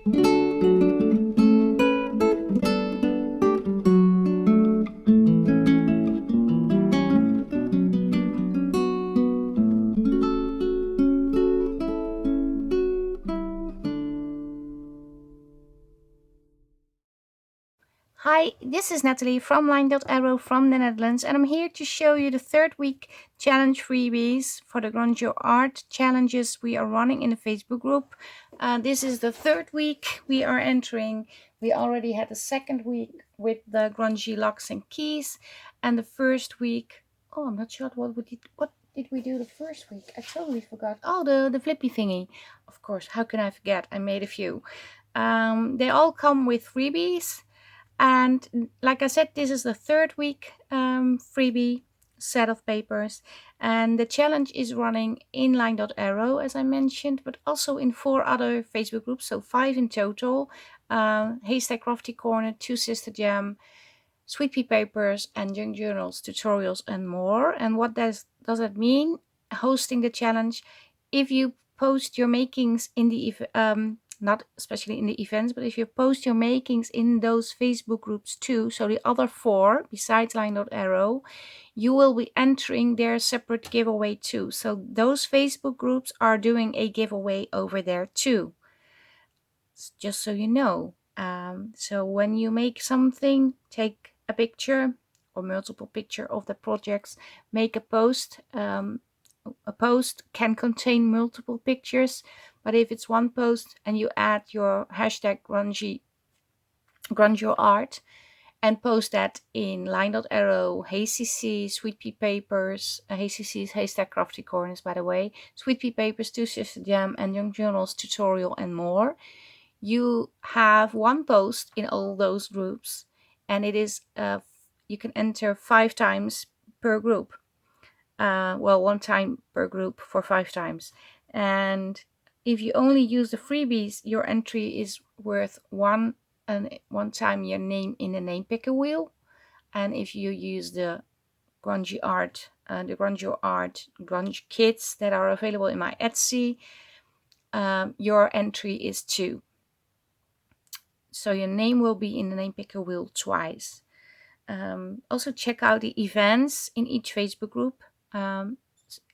Hi, this is Nathalie from LineDotArrow from the Netherlands, and I'm here to show you the third week challenge freebies for the Grunge Your Art challenges we are running in the Facebook group. This is the third week we are entering. We already had the second week with the grungy locks and keys, and the first week, oh, I'm not sure what did we do the first week? I totally forgot. Oh, the flippy thingy. Of course, how can I forget? I made a few. They all come with freebies. And like I said, this is the third week freebie set of papers. And the challenge is running in Line.arrow, as I mentioned, but also in 4 other Facebook groups, so 5 in total. Haystack Crafty Corner, Two Sister Jam, Sweet Pea Papers, and Junk Journals, tutorials, and more. And what does that mean? Hosting the challenge. If you post your makings in the not especially in the events, but if you post your makings in those Facebook groups too, so the other 4 besides Line.arrow, you will be entering their separate giveaway too. So those Facebook groups are doing a giveaway over there too, just so you know. So when you make something, take a picture or multiple picture of the projects, make a post. A post can contain multiple pictures, but if it's one post and you add your hashtag grunge your art and post that in Line.arrow, HCC, Sweet Pea Papers, HCC is Haystack Crafty Corners, by the way, Sweet Pea Papers, Two Sister Jam, and Young Journals tutorial and more, you have one post in all those groups, and it is you can enter 5 times per group. Well, 1 time per group for 5 times. And if you only use the freebies, your entry is worth one time your name in the name picker wheel. And if you use the grungy art, the Grunge Art Grunge Kits that are available in my Etsy, your entry is 2. So your name will be in the name picker wheel twice. Also check out the events in each Facebook group.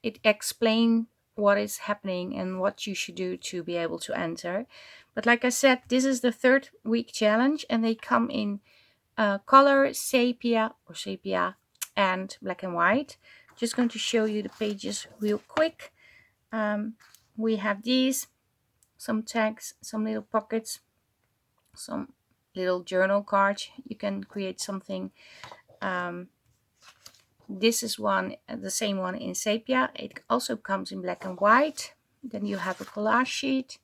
It explains what is happening and what you should do to be able to enter. But like I said, this is the third week challenge, and they come in color, sepia and black and white. Just going to show you the pages real quick. We have these, some tags, some little pockets, some little journal cards. You can create something. This is one, the same one in sepia. It also comes in black and white. Then you have a collage sheet,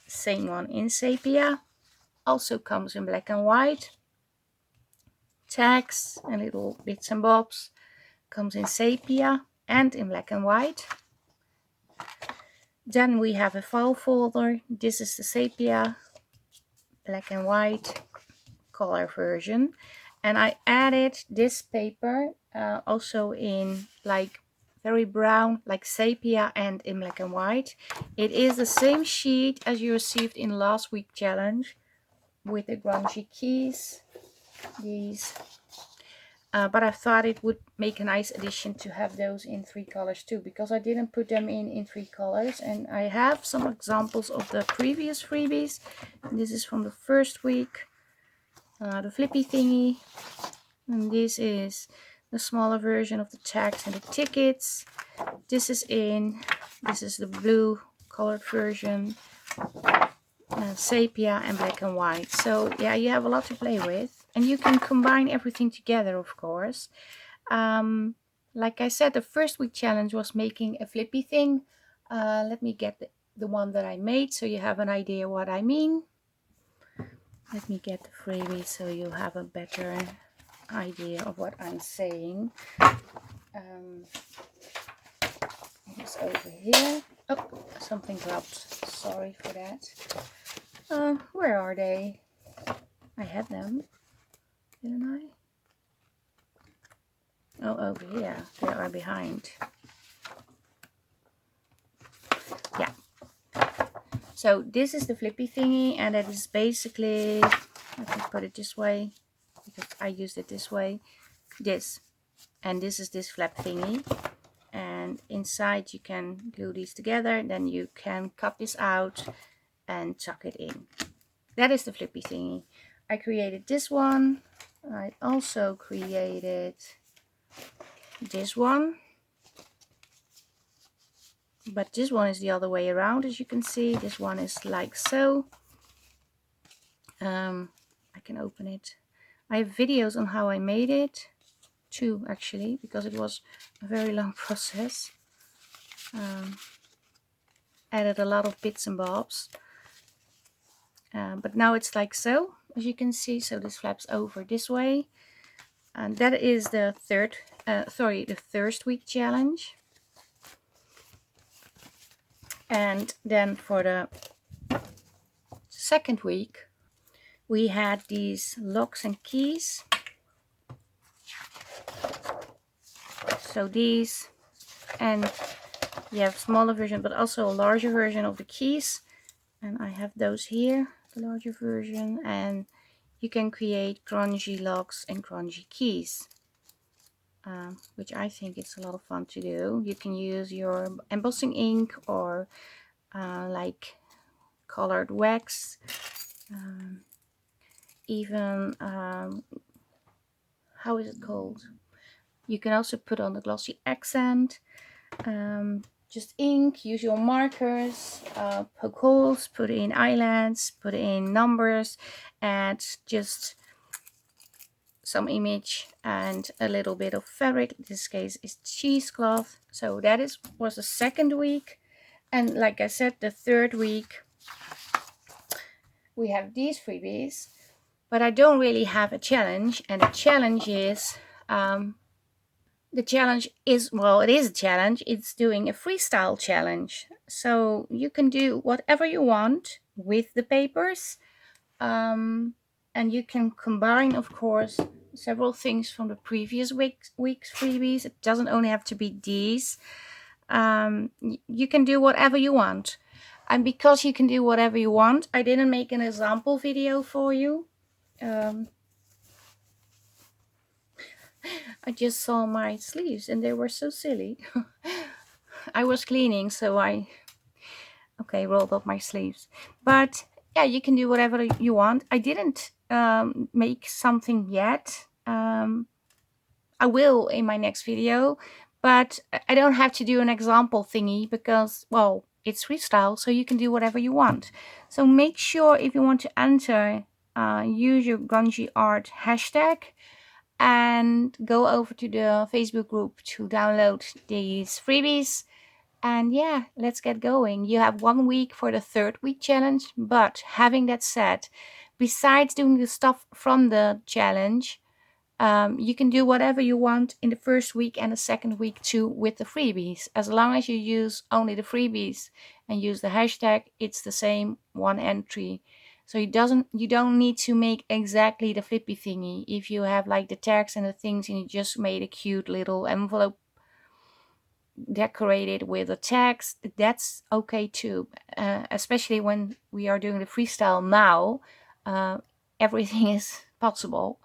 same one in sepia, also comes in black and white. Tags and little bits and bobs, comes in sepia and in black and white. Then we have a file folder. This is the sepia, black and white color version. And I added this paper also in like very brown, like sepia, and in black and white. It is the same sheet as you received in last week challenge with the grungy keys, these. But I thought it would make a nice addition to have those in 3 colors too, because I didn't put them in 3 colors. And I have some examples of the previous freebies. This is from the first week. The flippy thingy, and this is the smaller version of the tags and the tickets. This is the blue colored version, sepia and black and white. So yeah, you have a lot to play with, and you can combine everything together, of course. Like I said, the first week challenge was making a flippy thing. Let me get the one that I made so you have an idea what I mean. Let me get the freebie so you have a better idea of what I'm saying. It's over here. Oh, something dropped. Sorry for that. Where are they? I had them, didn't I? Oh, over here. They are behind. Yeah. So this is the flippy thingy, and it is basically, let me put it this way because I used it this way, this, and this is this flap thingy, and inside you can glue these together, then you can cut this out and tuck it in. That is the flippy thingy. I created this one. I also created this one, but this one is the other way around. As you can see, this one is like so. I can open it. I have videos on how I made it, 2 actually, because it was a very long process. Added a lot of bits and bobs, but now it's like so, as you can see. So this flaps over this way, and that is the the first week challenge. And then for the second week, we had these locks and keys. So these, and you have a smaller version, but also a larger version of the keys. And I have those here, the larger version, and you can create grungy locks and grungy keys, which I think it's a lot of fun to do. You can use your embossing ink or like colored wax, even how is it called? You can also put on the glossy accent, just ink, use your markers, poke holes, put in eyelets, put in numbers, and just some image and a little bit of fabric. In this case is cheesecloth. So that was the second week. And like I said, the third week we have these freebies, but I don't really have a challenge. And the challenge is well, it is a challenge. It's doing a freestyle challenge. So you can do whatever you want with the papers. And you can combine, of course, several things from the previous week's freebies. It doesn't only have to be these. You can do whatever you want. And because you can do whatever you want, I didn't make an example video for you. I just saw my sleeves and they were so silly. I was cleaning, so I rolled up my sleeves. But yeah, you can do whatever you want. I didn't make something yet. I will in my next video, but I don't have to do an example thingy because, well, it's freestyle, so you can do whatever you want. So make sure if you want to enter, use your grungy art hashtag and go over to the Facebook group to download these freebies. And yeah, let's get going. You have 1 week for the third week challenge, but having that said, besides doing the stuff from the challenge, you can do whatever you want in the first week and the second week too with the freebies. As long as you use only the freebies and use the hashtag, it's the same one entry. So you don't need to make exactly the flippy thingy. If you have like the tags and the things and you just made a cute little envelope decorated with the tags, that's okay too. Especially when we are doing the freestyle now, everything is possible.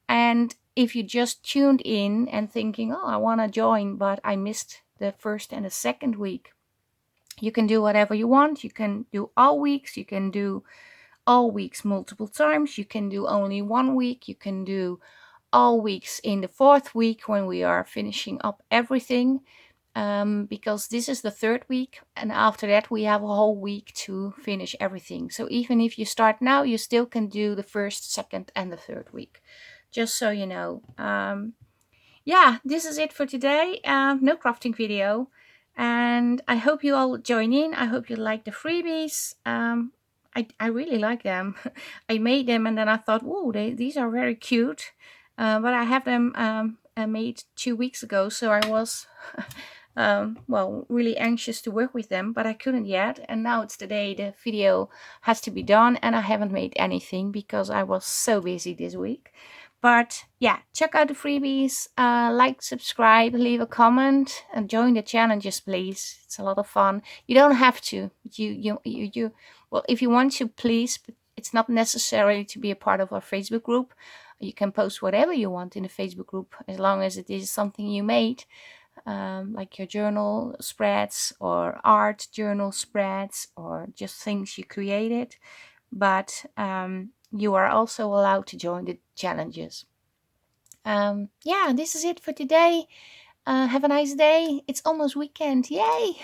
And if you just tuned in and thinking, oh, I want to join, but I missed the first and the second week, you can do whatever you want. You can do all weeks. You can do all weeks multiple times. You can do only 1 week. You can do all weeks in the fourth week when we are finishing up everything. Because this is the third week, and after that we have a whole week to finish everything. So even if you start now, you still can do the first, second, and the third week. Just so you know. Yeah, this is it for today. No crafting video, and I hope you all join in. I hope you like the freebies. I really like them. I made them and then I thought, whoa, these are very cute. But I have them made 2 weeks ago, so I was well, really anxious to work with them, but I couldn't yet. And now it's the day the video has to be done, and I haven't made anything because I was so busy this week. But yeah, check out the freebies, like, subscribe, leave a comment, and join the challenges, please. It's a lot of fun. You don't have to. Well, if you want to, please, but it's not necessary to be a part of our Facebook group. You can post whatever you want in the Facebook group as long as it is something you made, like your journal spreads or art journal spreads or just things you created. But you are also allowed to join the challenges. Yeah, this is it for today. Have a nice day. It's almost weekend. Yay!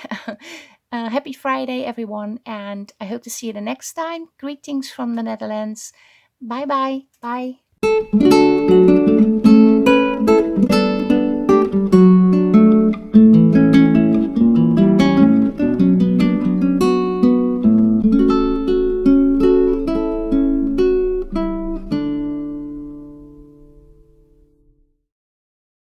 Happy Friday, everyone. And I hope to see you the next time. Greetings from the Netherlands. Bye bye. Bye.